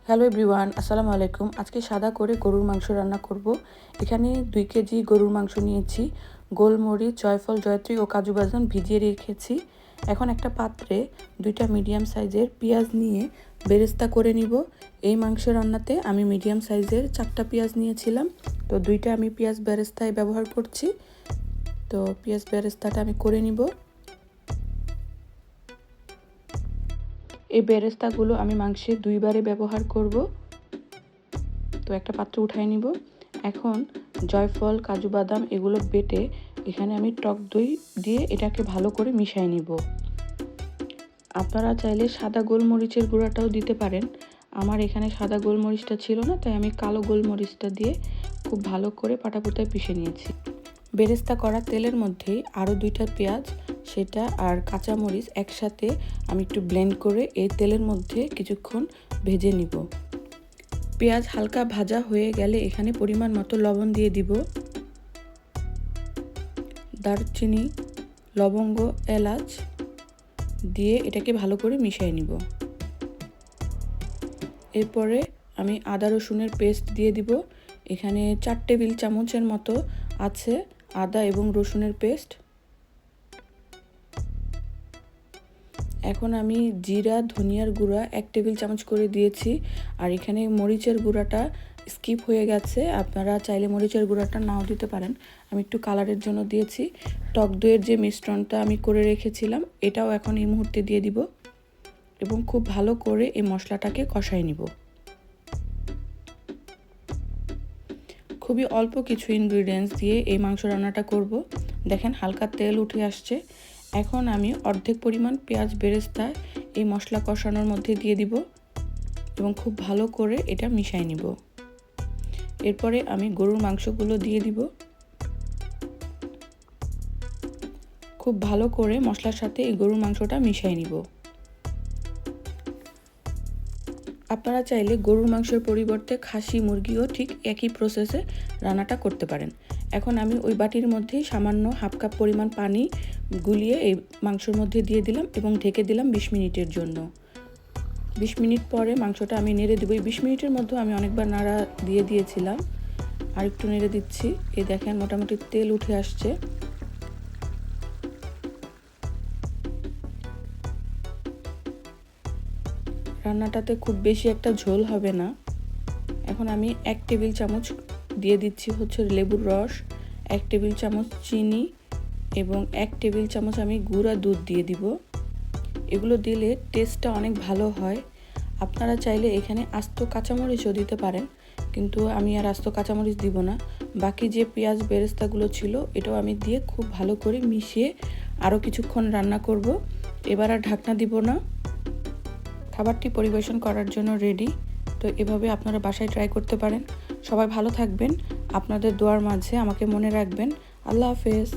Hello everyone, আসসালামু আলাইকুম। আজকে সাদা করে গরুর মাংস রান্না করব। এখানে 2 কেজি গরুর মাংস নিয়েছি। গোলমরিচ, জয়ফল, জয়ত্রী ও কাজু বাদাম ভিজিয়ে রেখেছি। এখন একটা পাত্রে 2টা মিডিয়াম সাইজের পেঁয়াজ নিয়ে বেরেস্তা করে নিব। এই মাংস রান্নাতে আমি মিডিয়াম সাইজের 4টা পেঁয়াজ নিয়েছিলাম, তো 2টা আমি পেঁয়াজ বেরেস্তায় ব্যবহার করছি। তো পেঁয়াজ বেরেস্তাটা আমি করে নিব। এই বেরেস্তাগুলো আমি মাংসে 2 বারে ব্যবহার করব। তো একটা পাত্র উঠাই নিব। এখন জয়ফল, কাজু বাদাম এগুলো বেটে এখানে আমি টক দই দিয়ে এটাকে ভালো করে মিশিয়ে নিব। আপনারা চাইলে সাদা গোলমরিচের গুঁড়াটাও দিতে পারেন। আমার এখানে সাদা গোলমরিচটা ছিল না, তাই আমি কালো গোলমরিচটা দিয়ে খুব ভালো করে পাটাপুতায় পিষে নিয়েছি। বেরেস্তা করা তেলের মধ্যেই আরও 2টা পেঁয়াজ সেটা আর কাঁচামরিচ একসাথে আমি একটু ব্লেন্ড করে এই তেলের মধ্যে কিছুক্ষণ ভেজে নিব। পেঁয়াজ হালকা ভাজা হয়ে গেলে এখানে পরিমাণ মতো লবণ দিয়ে দিব। দারচিনি, লবঙ্গ, এলাচ দিয়ে এটাকে ভালো করে মিশিয়ে নিব। এরপরে আমি আদা রসুনের পেস্ট দিয়ে দিব। এখানে 4 টেবিল চামচের মতো আছে আদা এবং রসুনের পেস্ট। এখন আমি জিরা, ধনিয়ার গুঁড়া 1 টেবিল চামচ করে দিয়েছি। আর এখানে মরিচের গুঁড়াটা স্কিপ হয়ে গেছে, আপনারা চাইলে মরিচের গুঁড়াটা নাও দিতে পারেন, আমি একটু কালারের জন্য দিয়েছি। টক দইয়ের যে মিশ্রণটা আমি করে রেখেছিলাম এটাও এখন এই মুহূর্তে দিয়ে দিব এবং খুব ভালো করে এই মশলাটাকে কষাই নিব। খুবই অল্প কিছু ইনগ্রিডিয়েন্টস দিয়ে এই মাংস রান্নাটা করব। দেখেন হালকা তেল উঠে আসছে। এখন আমি অর্ধেক পরিমাণ পেঁয়াজ বেরেস্তা এই মশলা কষানোর মধ্যে দিয়ে দিব এবং খুব ভালো করে এটা মিশিয়ে নিব। এরপরে আমি গরুর মাংসগুলো দিয়ে দিব। খুব ভালো করে মশলার সাথে এই গরুর মাংসটা মিশিয়ে নিব। আপনারা চাইলে গরুর মাংসের পরিবর্তে খাসি মুরগিও ঠিক একই প্রসেসে রান্নাটা করতে পারেন। এখন আমি ওই বাটির মধ্যেই সামান্য হাফ কাপ পরিমাণ পানি গুলিয়ে এই মাংসের মধ্যে দিয়ে দিলাম এবং ঢেকে দিলাম 20 মিনিটের জন্য। 20 মিনিট পরে মাংসটা আমি নেড়ে দেবো। এই 20 মিনিটের মধ্যে আমি অনেকবার নাড়া দিয়ে দিয়েছিলাম, আর একটু নেড়ে দিচ্ছি। এই দেখেন মোটামুটি তেল উঠে আসছে। রান্নাটাতে খুব বেশি একটা ঝোল হবে না। এখন আমি 1 টেবিল চামচ দিয়ে দিচ্ছি হচ্ছে লেবুর রস, 1 টেবিল চামচ চিনি এবং 1 টেবিল চামচ আমি গুঁড়া দুধ দিয়ে দিব। এগুলো দিলে টেস্টটা অনেক ভালো হয়। আপনারা চাইলে এখানে আস্ত কাঁচামরিচও দিতে পারেন, কিন্তু আমি আর আস্ত কাঁচামরিচ দিব না। বাকি যে পেঁয়াজ বেরেস্তাগুলো ছিল এটাও আমি দিয়ে খুব ভালো করে মিশিয়ে আরও কিছুক্ষণ রান্না করব। এবার আর ঢাকনা দিব না। খাবারটি পরিবেশন করার জন্য রেডি। তো এভাবে আপনারা বাসায় ট্রাই করতে পারেন। সবাই ভালো থাকবেন, আপনাদের দোয়ার মাঝে আমাকে মনে রাখবেন। আল্লাহ হাফেজ।